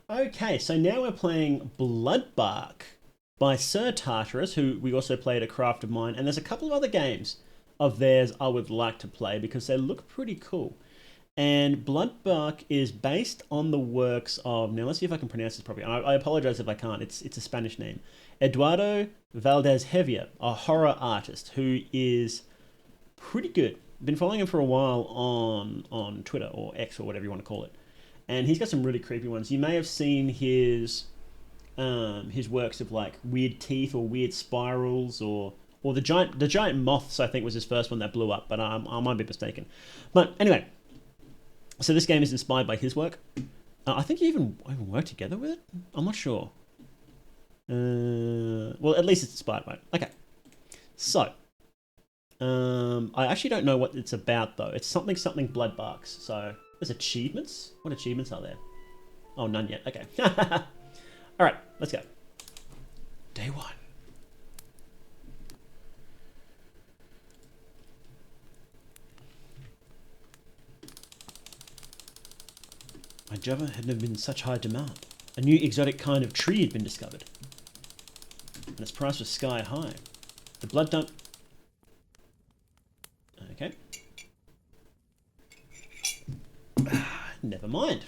Okay, so now we're playing Bloodbark by Sir Tartarus, who we also played a craft of mine, and there's a couple of other games of theirs I would like to play because they look pretty cool. And Bloodbark is based on the works of, now let's see if I can pronounce this properly. I apologize if I can't, it's a Spanish name. Eduardo Valdez Hevia, a horror artist who is pretty good. Been following him for a while on Twitter or X or whatever you want to call it. And he's got some really creepy ones. You may have seen his works of like weird teeth or weird spirals or the giant moths. I think was his first one that blew up, but I might be mistaken. But anyway, so this game is inspired by his work. I think he even worked together with it. I'm not sure. Well, at least it's inspired by it. Okay, so I actually don't know what it's about though. It's something Bloodbarks. So there's achievements. What achievements are there? Oh, none yet. Okay. All right, let's go. Day one. My Java had never been in such high demand. A new exotic kind of tree had been discovered, and its price was sky high. The blood dump. Okay. Never mind.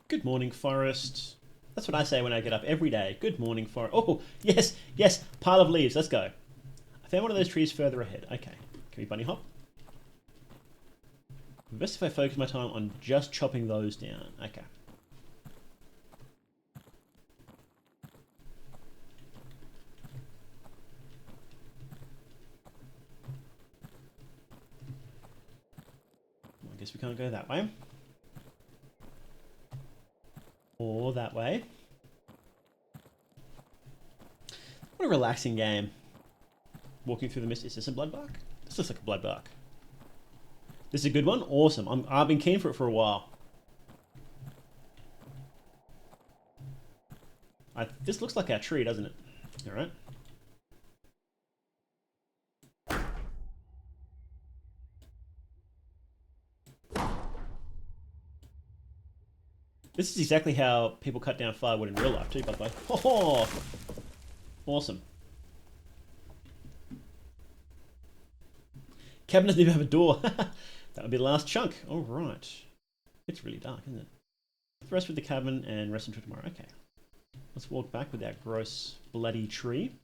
Good morning, forest. That's what I say when I get up every day. Good morning, forest. Oh, yes, yes, pile of leaves. Let's go. I found one of those trees further ahead. Okay. Can we bunny hop? Best if I focus my time on just chopping those down. Okay. I guess we can't go that way. Or that way. What a relaxing game. Walking through the mist. Is this a Bloodbark? This looks like a Bloodbark. This is a good one? Awesome. I've been keen for it for a while. This looks like our tree, doesn't it? Alright. This is exactly how people cut down firewood in real life too, by the way. Oh, awesome. Cabin doesn't even have a door. That would be the last chunk. All right. It's really dark, isn't it? Rest with the cabin and rest until tomorrow. Okay. Let's walk back with that gross, bloody tree.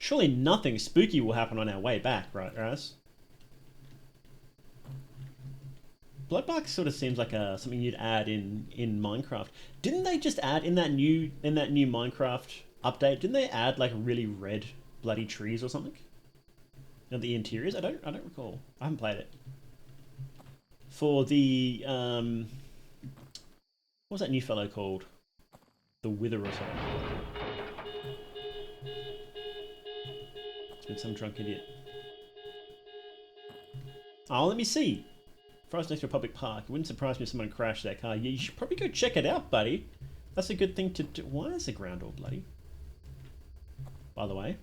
Surely nothing spooky will happen on our way back, right, Raz? Bloodbark sort of seems like something you'd add in Minecraft. Didn't they just add in that new Minecraft update? Didn't they add like really red bloody trees or something? And the interiors? I don't recall. I haven't played it. For the what was that new fellow called? The Wither or something. It's been some drunk idiot. Oh, let me see. Forest next to a public park. It wouldn't surprise me if someone crashed their car. Yeah, you should probably go check it out, buddy. That's a good thing to do. Why is the ground all bloody? By the way.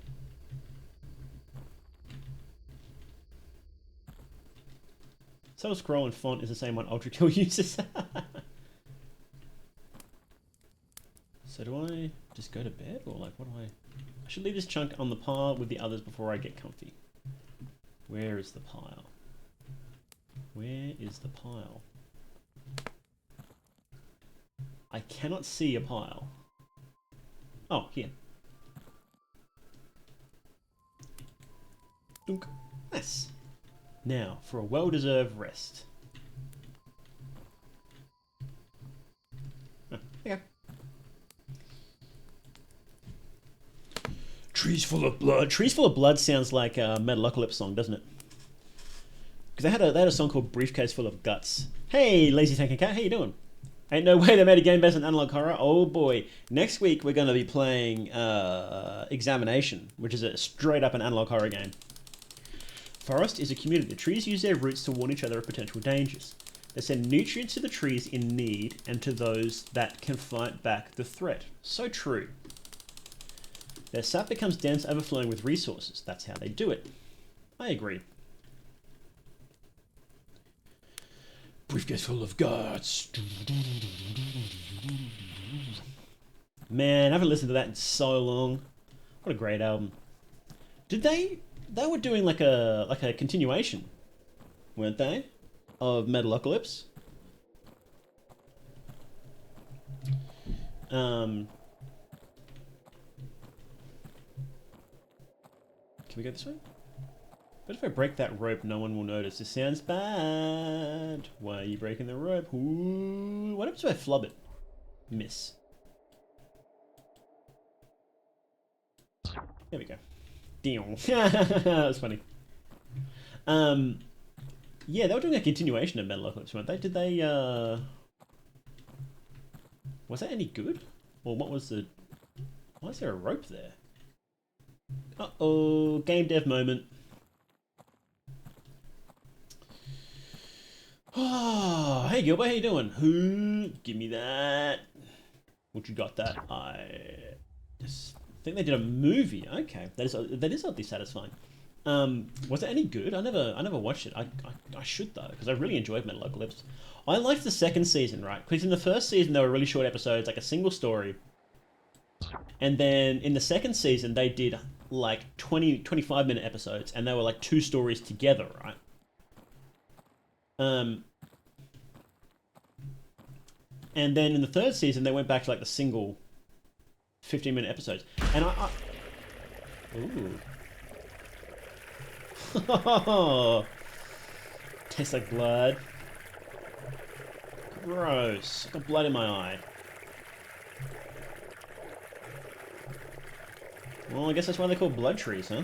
So scroll and font is the same one Ultra Kill uses. So do I just go to bed or like what do I should leave this chunk on the pile with the others before I get comfy. Where is the pile? Where is the pile? I cannot see a pile. Oh, here. Dunk. Nice. Now, for a well-deserved rest. Oh, okay. Trees full of blood. Trees full of blood sounds like a Metalocalypse song, doesn't it? Because they had a song called Briefcase Full of Guts. Hey, Lazy Tanking Cat, how you doing? Ain't no way they made a game based on analog horror. Oh boy. Next week we're going to be playing Examination, which is a straight up an analog horror game. Forest is a community. The trees use their roots to warn each other of potential dangers. They send nutrients to the trees in need and to those that can fight back the threat. So true. Their sap becomes dense, overflowing with resources. That's how they do it. I agree. briefcase full of guts. Man, I haven't listened to that in so long. What a great album. Did they were doing like a continuation, weren't they? Of Metalocalypse. Can we go this way? But if I break that rope, no one will notice. This sounds bad. Why are you breaking the rope? Ooh, what happens if I flub it? Miss. There we go. That was funny. Yeah, they were doing a continuation of Metalocalypse, weren't they? Did they, was that any good? Or what was the... Why is there a rope there? Uh-oh, game dev moment. Oh, hey Gilbert, how you doing? Who? Give me that. What you got that? I just think they did a movie. Okay, that is oddly satisfying. Was it any good? I never watched it. I should though, because I really enjoyed Metalocalypse. I liked the second season, right? Because in the first season they were really short episodes, like a single story. And then in the second season they did like 25-minute episodes, and they were like 2 stories together, right? And then in the third season they went back to like the single 15-minute episodes. And ooh. Tastes like blood. Gross. Got blood in my eye. Well, I guess that's why they're called blood trees, huh?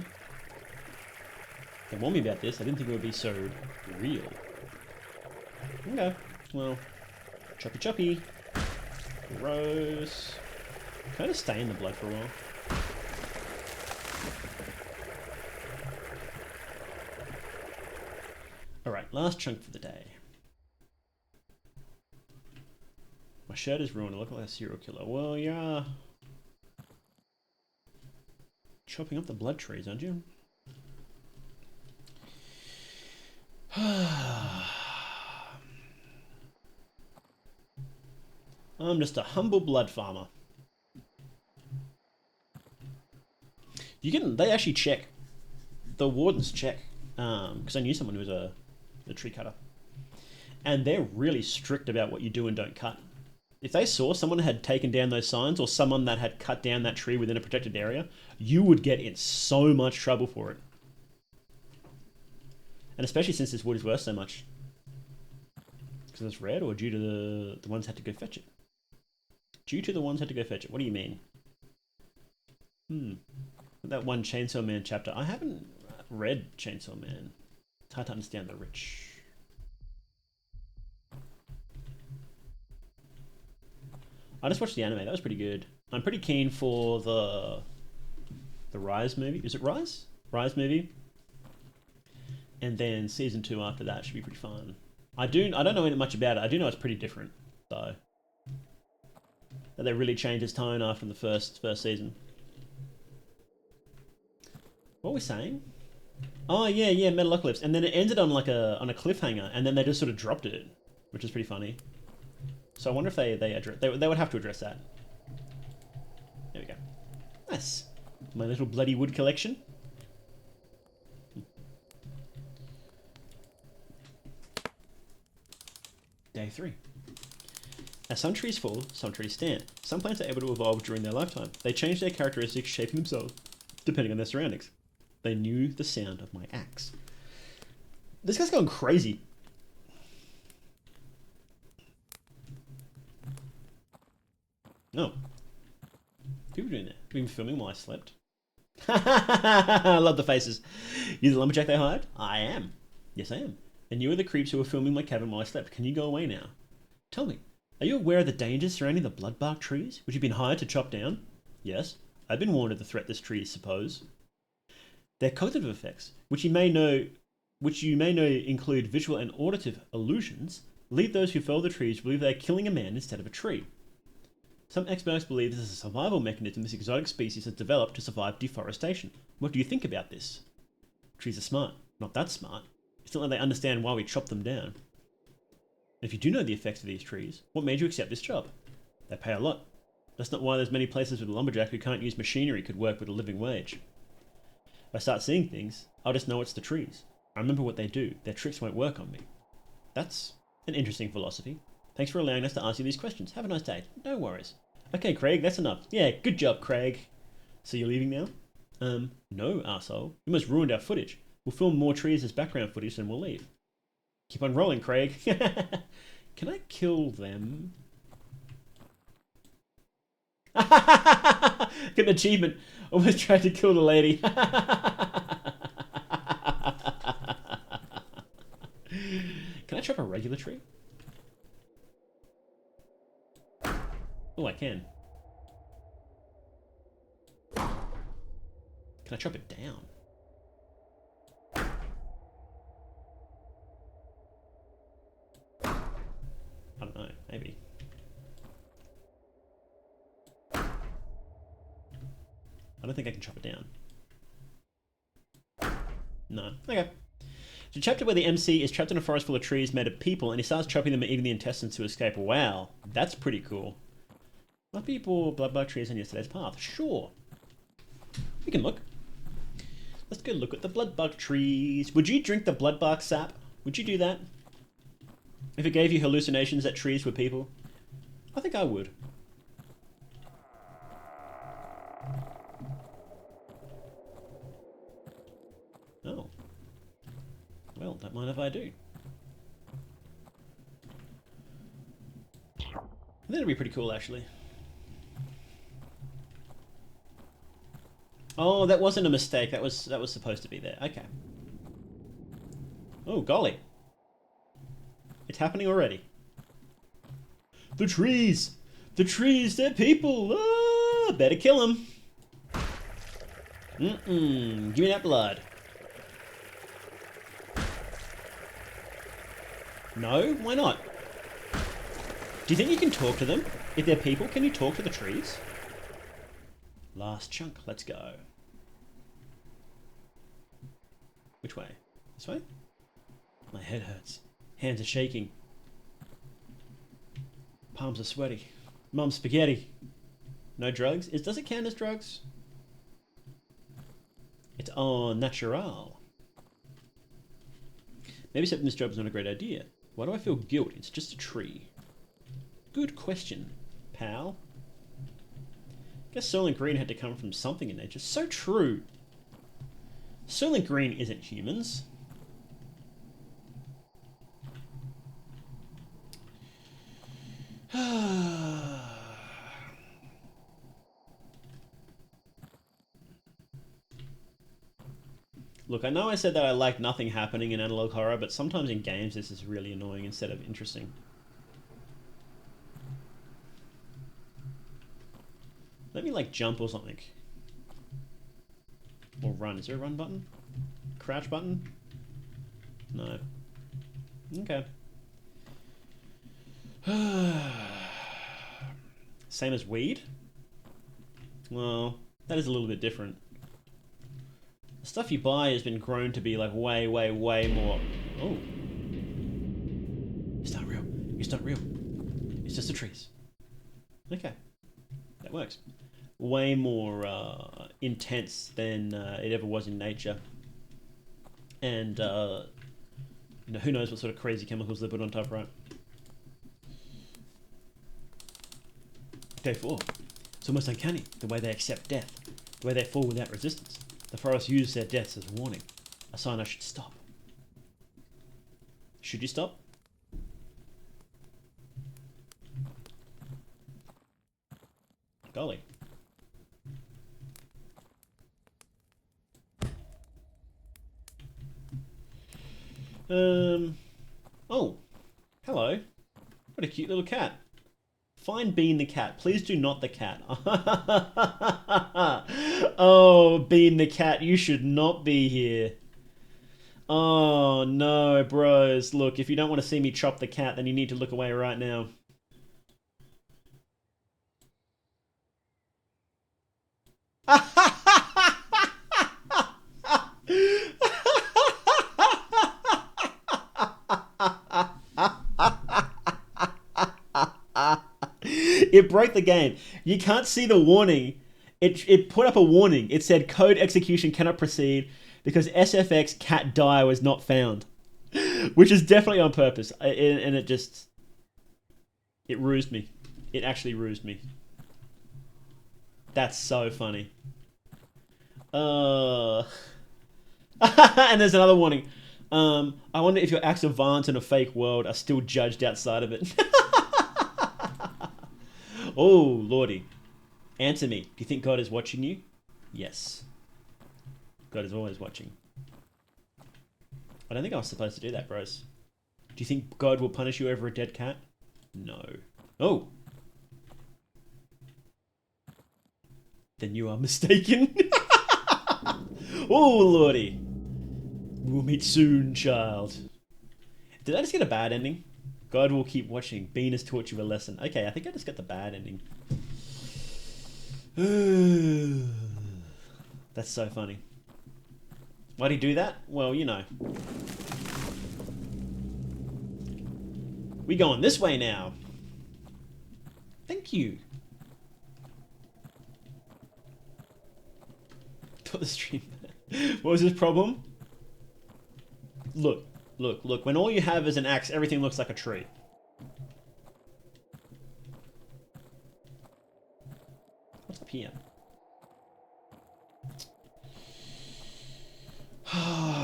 They warned me about this. I didn't think it would be so real. Okay. Well, choppy choppy. Gross. Kind of stay in the blood for a while. Alright, last chunk for the day. My shirt is ruined. I look like a serial killer. Well, yeah. Chopping up the blood trees, aren't you? I'm just a humble blood farmer. They actually check. The wardens check. Because I knew someone who was a tree cutter. And they're really strict about what you do and don't cut. If they saw someone had taken down those signs, or someone that had cut down that tree within a protected area, you would get in so much trouble for it. And especially since this wood is worth so much. Because it's red, or due to the ones had to go fetch it? Due to the ones had to go fetch it. What do you mean? That one Chainsaw Man chapter. I haven't read Chainsaw Man. It's hard to understand the rich. I just watched the anime. That was pretty good. I'm pretty keen for the Rise movie. Is it Rise? Rise movie. And then season 2 after that should be pretty fun. I don't know much about it. I do know it's pretty different though. That they really changed its tone after the first season. What were we saying? Oh yeah, Metalocalypse, and then it ended on like a cliffhanger, and then they just sort of dropped it, which is pretty funny. So I wonder if they would have to address that. There we go. Nice. My little bloody wood collection. Day 3. As some trees fall, some trees stand. Some plants are able to evolve during their lifetime. They change their characteristics, shaping themselves depending on their surroundings. They knew the sound of my axe. This guy's going crazy. No. People doing that. People filming while I slept. I love the faces. You the lumberjack they hired? I am. Yes, I am. And you are the creeps who were filming my cabin while I slept. Can you go away now? Tell me, are you aware of the dangers surrounding the bloodbark trees, which you've been hired to chop down? Yes. I've been warned of the threat this tree suppose. Their cognitive effects, which you may know include visual and auditive illusions, lead those who fell the trees to believe they are killing a man instead of a tree. Some experts believe this is a survival mechanism this exotic species has developed to survive deforestation. What do you think about this? Trees are smart. Not that smart. It's not like they understand why we chop them down. If you do know the effects of these trees, what made you accept this job? They pay a lot. That's not why there's many places with a lumberjack who can't use machinery could work with a living wage. If I start seeing things, I'll just know it's the trees. I remember what they do. Their tricks won't work on me. That's an interesting philosophy. Thanks for allowing us to ask you these questions. Have a nice day. No worries. Okay, Craig, that's enough. Yeah, good job, Craig. So you're leaving now? No, arsehole. You almost ruined our footage. We'll film more trees as background footage, then we'll leave. Keep on rolling, Craig. Can I kill them? Get an achievement. Almost tried to kill the lady. Can I chop a regular tree? Oh, I can. Can I chop it down? I don't know, maybe. I don't think I can chop it down. No. Okay. It's a chapter where the MC is trapped in a forest full of trees made of people and he starts chopping them and eating the intestines to escape. Wow, that's pretty cool. What people bloodbark trees on yesterday's path? Sure. We can look. Let's go look at the bloodbark trees. Would you drink the bloodbark sap? Would you do that? If it gave you hallucinations that trees were people? I think I would. Oh. Well, don't mind if I do. That'd be pretty cool, actually. Oh, that wasn't a mistake. That was supposed to be there. Okay. Oh, golly. It's happening already. The trees! The trees, they're people! Ah, better kill them. Give me that blood. No? Why not? Do you think you can talk to them? If they're people, can you talk to the trees? Last chunk, let's go. Which way? This way? My head hurts. Hands are shaking. Palms are sweaty. Mum's spaghetti. No drugs? Does it count as drugs? It's en natural. Maybe accepting this job is not a great idea. Why do I feel guilt? It's just a tree. Good question, pal. Guess Soylent Green had to come from something in nature. So true. Soylent Green isn't humans. Look, I know I said that I like nothing happening in analog horror, but sometimes in games this is really annoying instead of interesting. Let me like jump or something. Or run. Is there a run button? Crouch button? No. Okay. Same as weed? Well, that is a little bit different. The stuff you buy has been grown to be like way, way, way more... Oh. It's not real. It's not real. It's just the trees. Okay. That works. Way more intense than it ever was in nature. And, you know, who knows what sort of crazy chemicals they put on top, right? Day 4. It's almost uncanny, the way they accept death. The way they fall without resistance. The forest used their deaths as warning. A sign I should stop. Should you stop? Golly. Oh. Hello. What a cute little cat. Find Bean the cat. Please do not the cat. Oh, Bean the cat, you should not be here. Oh, no, bros. Look, if you don't want to see me chop the cat, then you need to look away right now. It broke the game. You can't see the warning. It put up a warning. It said code execution cannot proceed because SFX cat die was not found, which is definitely on purpose. And it rused me. It actually rused me. That's so funny. And there's another warning. I wonder if your acts of violence in a fake world are still judged outside of it. Oh, lordy. Answer me. Do you think God is watching you? Yes. God is always watching. I don't think I was supposed to do that, bros. Do you think God will punish you over a dead cat? No. Oh. Then you are mistaken. Oh, lordy. We'll meet soon, child. Did I just get a bad ending? God will keep watching. Bean has taught you a lesson. Okay, I think I just got the bad ending. That's so funny. Why'd he do that? Well, you know. We going this way now. Thank you. Got the stream. What was his problem? Look. When all you have is an axe, everything looks like a tree. What's up here?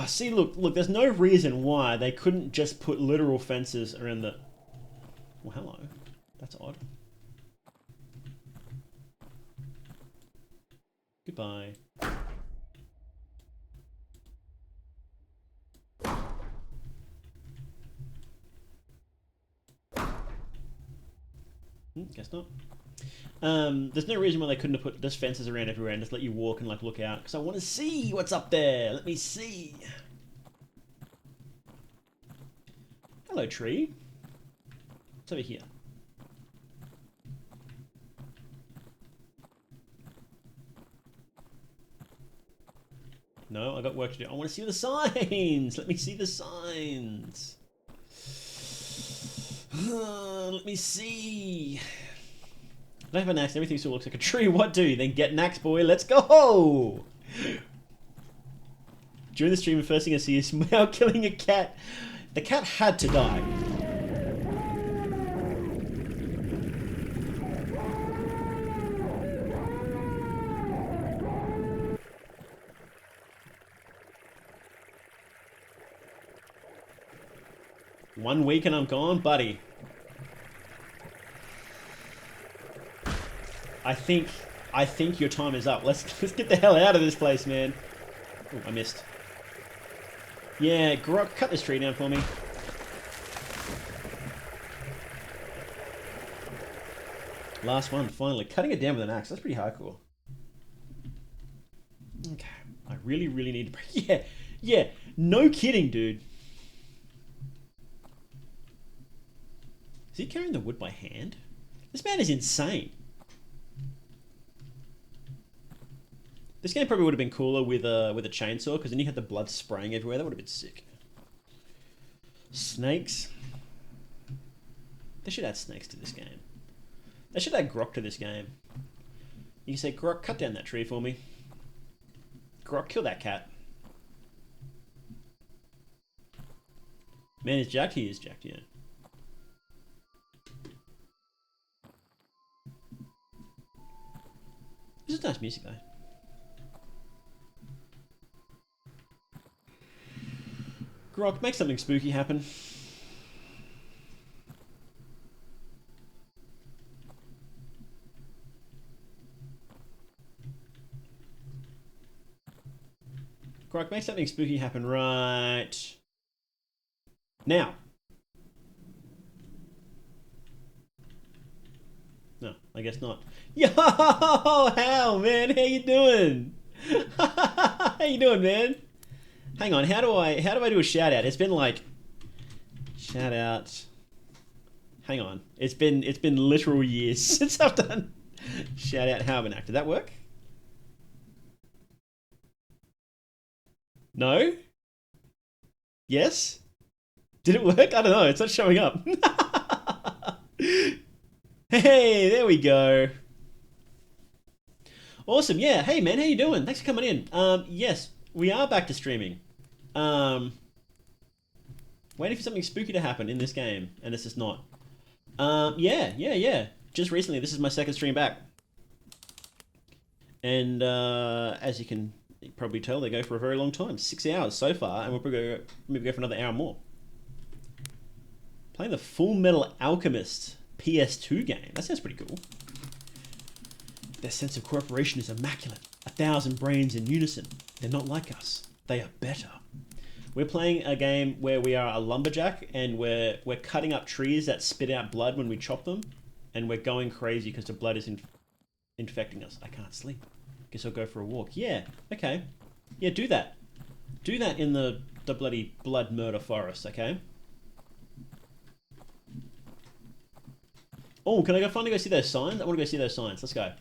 See, look, there's no reason why they couldn't just put literal fences around the... Well, hello. That's odd. Goodbye. Guess not. There's no reason why they couldn't have put just fences around everywhere and just let you walk and like look out. Because I want to see what's up there. Let me see. Hello, tree. What's over here? No, I got work to do. I want to see the signs. Let me see the signs. Let me see. I don't have an axe. Everything still looks like a tree. What do? Then get an axe, boy. Let's go. During the stream, the first thing I see is Meow killing a cat. The cat had to die. One week and I'm gone, buddy. I think your time is up. Let's get the hell out of this place, man. Oh, I missed. Yeah, Grok, cut this tree down for me. Last one, finally. Cutting it down with an axe. That's pretty hardcore. Okay. I really need to... Yeah. No kidding, dude. Is he carrying the wood by hand? This man is insane. This game probably would have been cooler with a chainsaw, because then you had the blood spraying everywhere. That would have been sick. Snakes. They should add snakes to this game. They should add Grok to this game. You can say, Grok, cut down that tree for me. Grok, kill that cat. Man is jacked? He is jacked, yeah. This is nice music, though. Grok, make something spooky happen. Grok, make something spooky happen right now. No, I guess not. Yo, Hal, man, how you doing? How you doing, man? Hang on, how do I do a shout out? It's been like shout out. Hang on, it's been literal years since I've done shout out how I've been actor. Did that work? No? Yes? Did it work? I don't know. It's not showing up. Hey, there we go. Awesome. Yeah. Hey, man, how you doing? Thanks for coming in. Yes, we are back to streaming. Um, Waiting for something spooky to happen in this game, and it's just not. Yeah. Just recently, this is my second stream back, and as you can probably tell, they go for a very long time, 6 hours so far, and we'll probably maybe go for another hour more. Playing the Full Metal Alchemist PS2 game. That sounds pretty cool. Their sense of cooperation is immaculate. 1,000 brains in unison. They're not like us. They are better. We're playing a game where we are a lumberjack and we're cutting up trees that spit out blood when we chop them, and we're going crazy because the blood is infecting us. I can't sleep. Guess I'll go for a walk. Yeah, okay. Yeah, do that. Do that in the bloody blood murder forest, okay? Oh, can I finally go see those signs? I want to go see those signs. Let's go.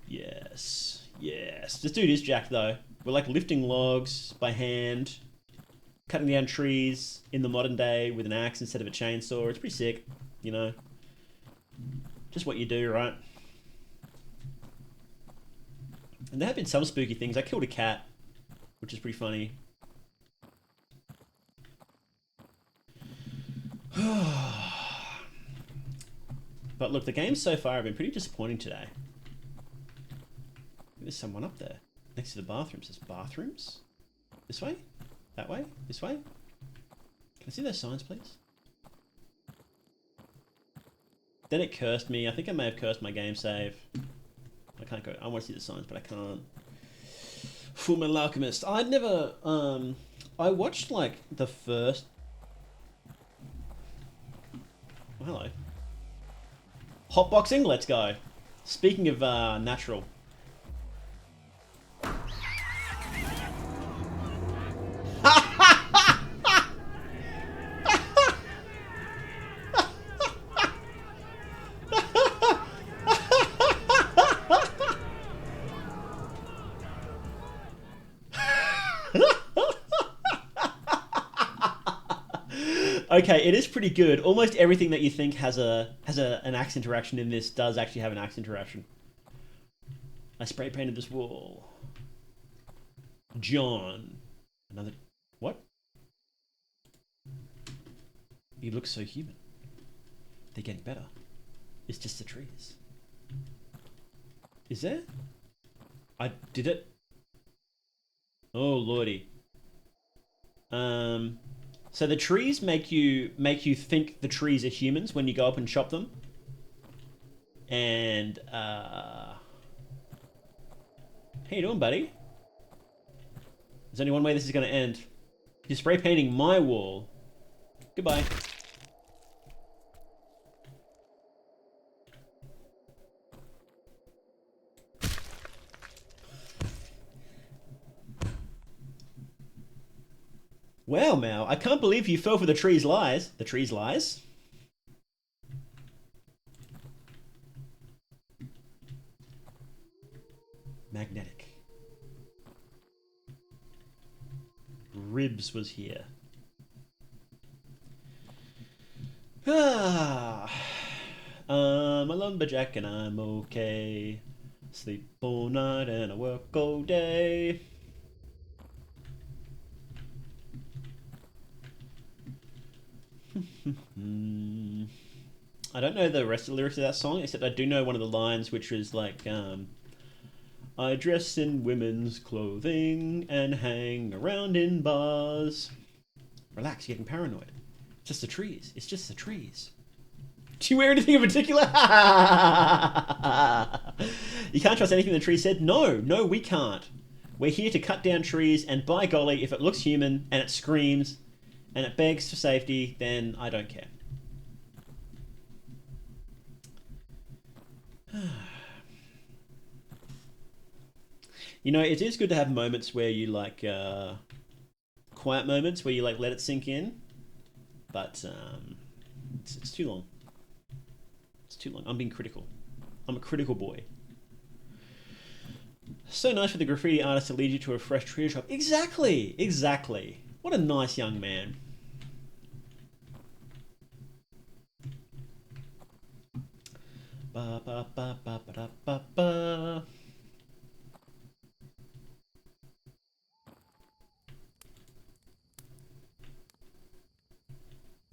Yes. This dude is jacked though. We're like lifting logs by hand, cutting down trees in the modern day with an axe instead of a chainsaw. It's pretty sick, you know. Just what you do, right? And there have been some spooky things. I killed a cat, which is pretty funny. But look, the games so far have been pretty disappointing today. There's someone up there next to the bathrooms. There's bathrooms? This way? That way? This way? Can I see those signs, please? Then it cursed me. I think I may have cursed my game save. I can't go. I want to see the signs, but I can't. Full Metal Alchemist. I'd never. I watched like the first. Oh, hello. Hotboxing. Let's go. Speaking of natural. Okay, it is pretty good. Almost everything that you think has an axe interaction in this does actually have an axe interaction. I spray painted this wall. John. Another... What? You look so human. They're getting better. It's just the trees. Is there? I did it. Oh lordy. So the trees make you think the trees are humans when you go up and chop them. And how you doing, buddy? There's only one way this is going to end. You're spray painting my wall. Goodbye. Wow, Mao, I can't believe you fell for the tree's lies. The tree's lies? Magnetic. Ribs was here. I'm a lumberjack and I'm okay. Sleep all night and I work all day. I don't know the rest of the lyrics of that song, except I do know one of the lines, which was like, I dress in women's clothing and hang around in bars. Relax, you're getting paranoid. It's just the trees. It's just the trees. Do you wear anything in particular? You can't trust anything the tree said? No, we can't. We're here to cut down trees, and by golly, if it looks human and it screams and it begs for safety, then I don't care. You know, it is good to have moments where you like quiet moments where you like let it sink in, but it's too long. It's too long. I'm being critical. I'm a critical boy. So nice for the graffiti artist to lead you to a fresh treasure shop. Exactly. What a nice young man. Ba ba ba ba ba da ba ba.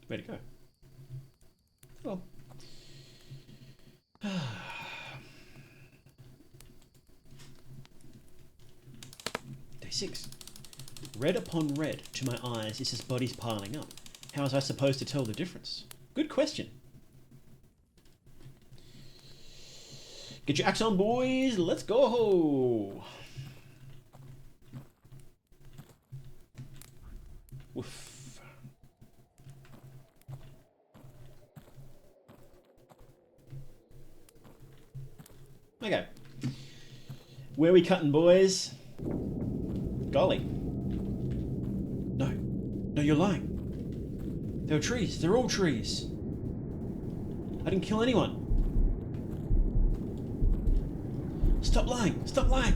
Where'd it go? Oh. Day 6. Red upon red to my eyes is his body's piling up. How was I supposed to tell the difference? Good question. Get your axe on, boys. Let's go. Woof. Okay. Where we cutting, boys? Golly. No. No, you're lying. There are trees. They're all trees. I didn't kill anyone. Stop lying. Stop lying.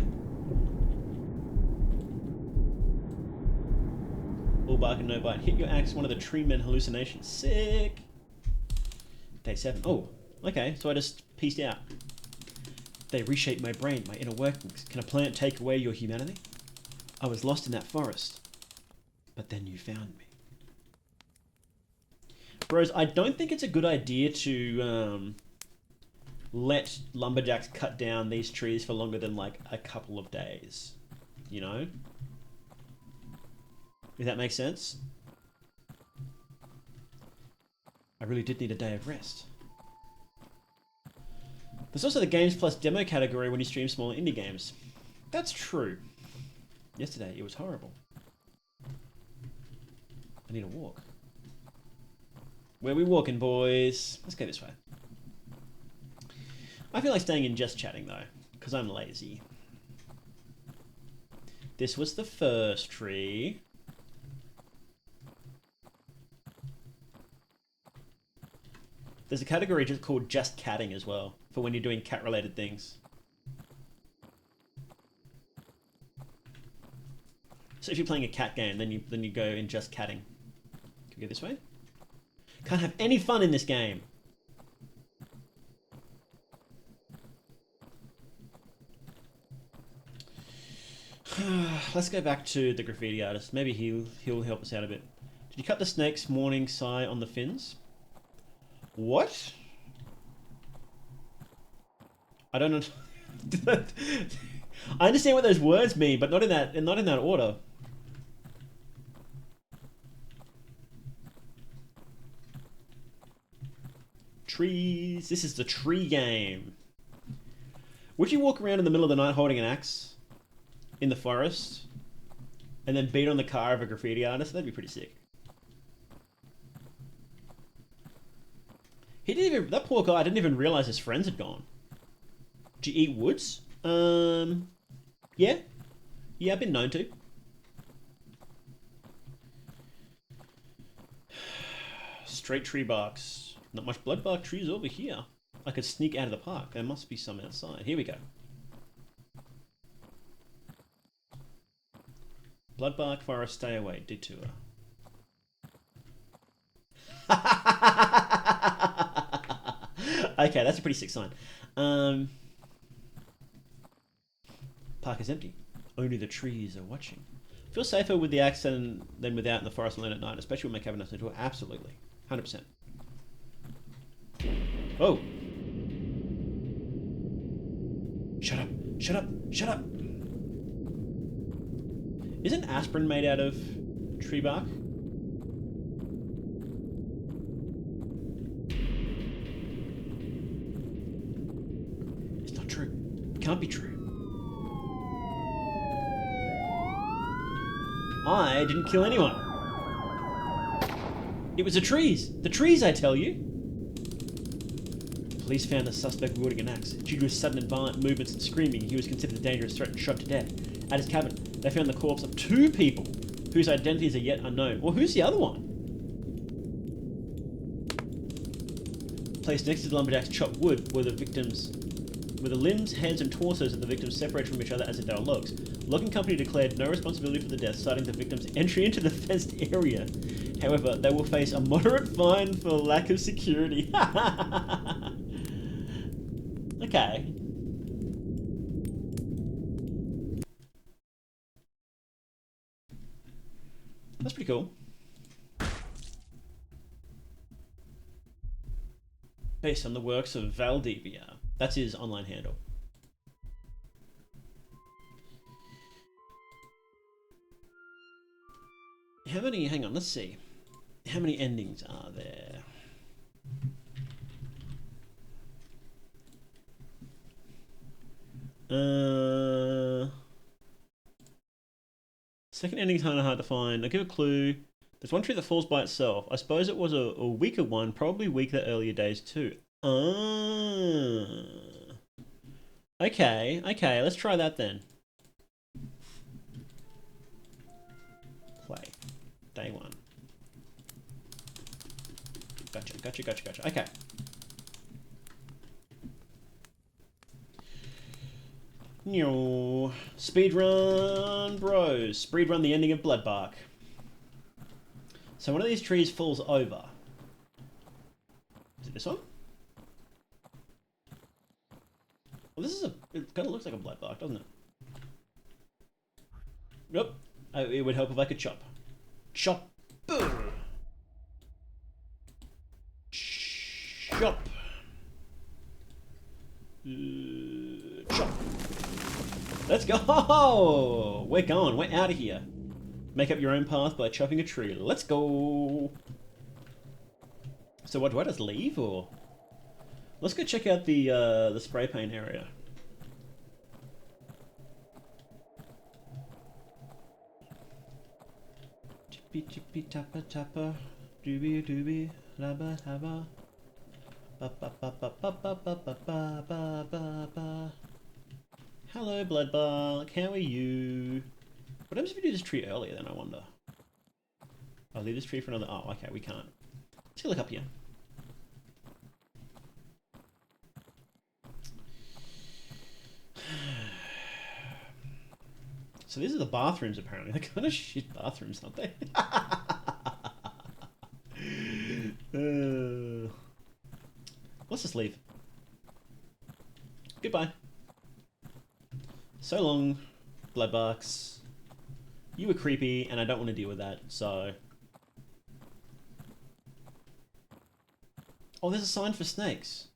All bark and no bite. Hit your axe, one of the tree men hallucinations. Sick. Day 7. Oh, okay. So I just pieced out. They reshape my brain, my inner workings. Can a plant take away your humanity? I was lost in that forest. But then you found me. Bros, I don't think it's a good idea to let lumberjacks cut down these trees for longer than like a couple of days. You know? If that makes sense? I really did need a day of rest. There's also the Games Plus demo category when you stream smaller indie games. That's true. Yesterday, it was horrible. I need a walk. Where we walking, boys? Let's go this way. I feel like staying in just chatting, though, because I'm lazy. This was the first tree. There's a category just called just catting as well, for when you're doing cat-related things. So if you're playing a cat game, then you go in just catting. Can we go this way? Can't have any fun in this game. Let's go back to the graffiti artist. Maybe he'll help us out a bit. Did you cut the snake's morning sigh on the fins? What? I don't know. I understand what those words mean, but not in that order. Trees. This is the tree game. Would you walk around in the middle of the night holding an axe in the forest and then beat on the car of a graffiti artist? That'd be pretty sick. He didn't even. That poor guy didn't even realize his friends had gone. Did you eat woods? Yeah. Yeah, I've been known to. Straight tree barks. Not much bloodbark trees over here. I could sneak out of the park. There must be some outside. Here we go. Bloodbark forest, stay away. Detour. Okay, that's a pretty sick sign. Park is empty. Only the trees are watching. Feel safer with the axe than without in the forest alone at night, especially when my cabin has no door. Absolutely. 100%. Oh! Shut up! Shut up! Shut up! Isn't aspirin made out of tree bark? It's not true. It can't be true. I didn't kill anyone. It was the trees. The trees, I tell you. Police found the suspect wielding an axe. Due to his sudden and violent movements and screaming, he was considered a dangerous threat and shot to death. At his cabin, they found the corpse of 2 people whose identities are yet unknown. Well, who's the other one? Placed next to the lumberjack's chopped wood were the limbs, heads, and torsos of the victims separated from each other as if they were logs. Logging company declared no responsibility for the death, citing the victims' entry into the fenced area. However, they will face a moderate fine for lack of security. Okay. That's pretty cool. Based on the works of Valdivia. That's his online handle. How many, hang on, let's see. How many endings are there? Second ending's kind of hard to find. I'll give a clue. There's one tree that falls by itself. I suppose it was a weaker one, probably weaker earlier days too. Okay, okay, let's try that then. Play. Day one. Gotcha, gotcha, gotcha, gotcha. Okay. Speedrun bros. Speedrun the ending of Bloodbark. So one of these trees falls over. Is it this one? Well, this is it kind of looks like a Bloodbark, doesn't it? Yep. It would help if I could chop. Chop. Chop. Chop. Let's go! We're going. We're out of here. Make up your own path by chopping a tree. Let's go! So what, do I just leave, or...? Let's go check out the spray paint area. Chippy chippy tappa tappa, doobie doobie, labba labba. Ba ba ba ba ba ba ba ba ba ba ba ba. Hello, Bloodbark. How are you? What happens if we do this tree earlier then, I wonder? I'll leave this tree for another... Oh, okay, we can't. Let's go look up here. So these are the bathrooms, apparently. They're kind of shit bathrooms, aren't they? Let's just leave. Goodbye. So long, Bloodbarks. You were creepy, and I don't want to deal with that, so... Oh, there's a sign for snakes.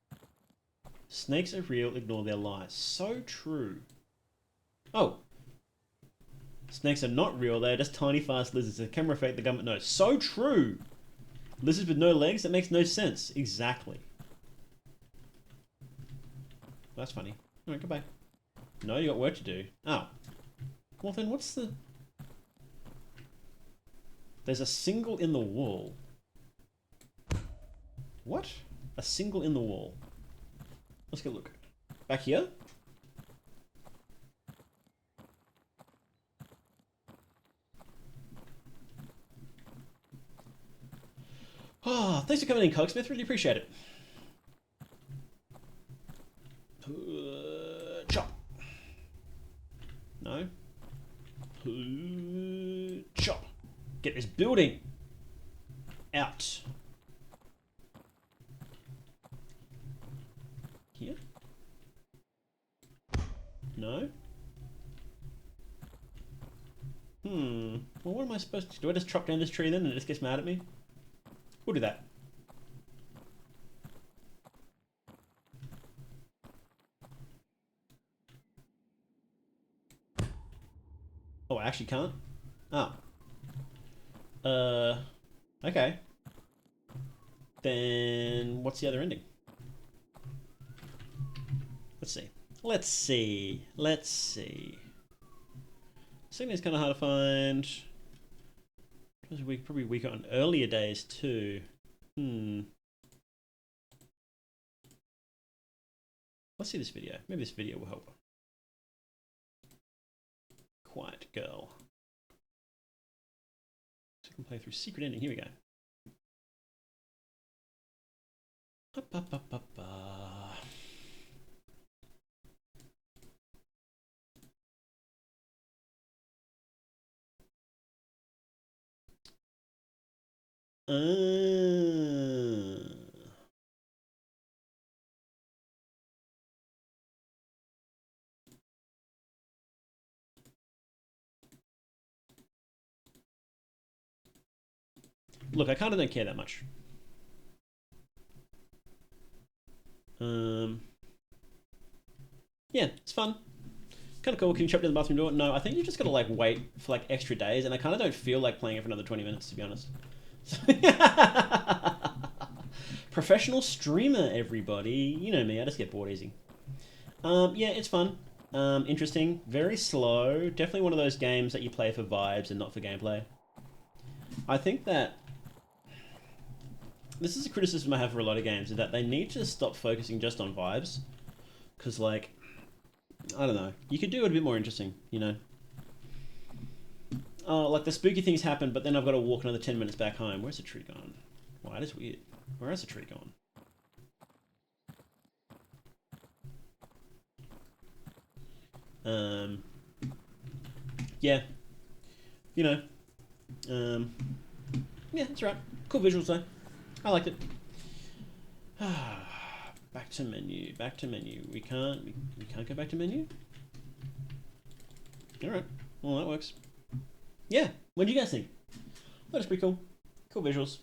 Snakes are real, ignore their lies. So true. Oh. Snakes are not real, they're just tiny fast lizards. The camera effect the government knows. So true! Lizards with no legs? That makes no sense. Exactly. That's funny. Alright, goodbye. No, you got work to do. Oh. Well then, what's the... There's a single in the wall. What? A single in the wall. Let's go look. Back here? Oh, thanks for coming in, Cogsmith. Really appreciate it. Chop. No. Chop. Get this building out. Here? No. Well, what am I supposed to do? I just chop down this tree then and it just gets mad at me? We'll do that. Oh, I actually can't? Oh. Okay. Then what's the other ending? Let's see. Let's see. Let's see. Second is kind of hard to find. It was probably weaker on earlier days too. Let's see this video. Maybe this video will help. Quiet girl. So we can play through secret ending. Here we go. Up, up, up, up, look, I kind of don't care that much. Yeah, it's fun. Kind of cool. Can you shop to the bathroom door? No, I think you just gotta like wait for like extra days, and I kind of don't feel like playing it for another 20 minutes, to be honest. Professional streamer, everybody. You know me, I just get bored easy. Yeah, it's fun. Interesting. Very slow. Definitely one of those games that you play for vibes and not for gameplay. I think that this is a criticism I have for a lot of games, is that they need to stop focusing just on vibes. Because, like, I don't know. You could do it a bit more interesting, you know? Oh, like the spooky things happen, but then I've got to walk another 10 minutes back home. Where's the tree gone? Wow, that is weird. Where has the tree gone? Yeah. You know. Yeah, that's right. Cool visuals, though. I liked it. Back to menu. Back to menu. We can't go back to menu? Alright. Well, that works. Yeah. What do you guys think? That was pretty cool. Cool visuals.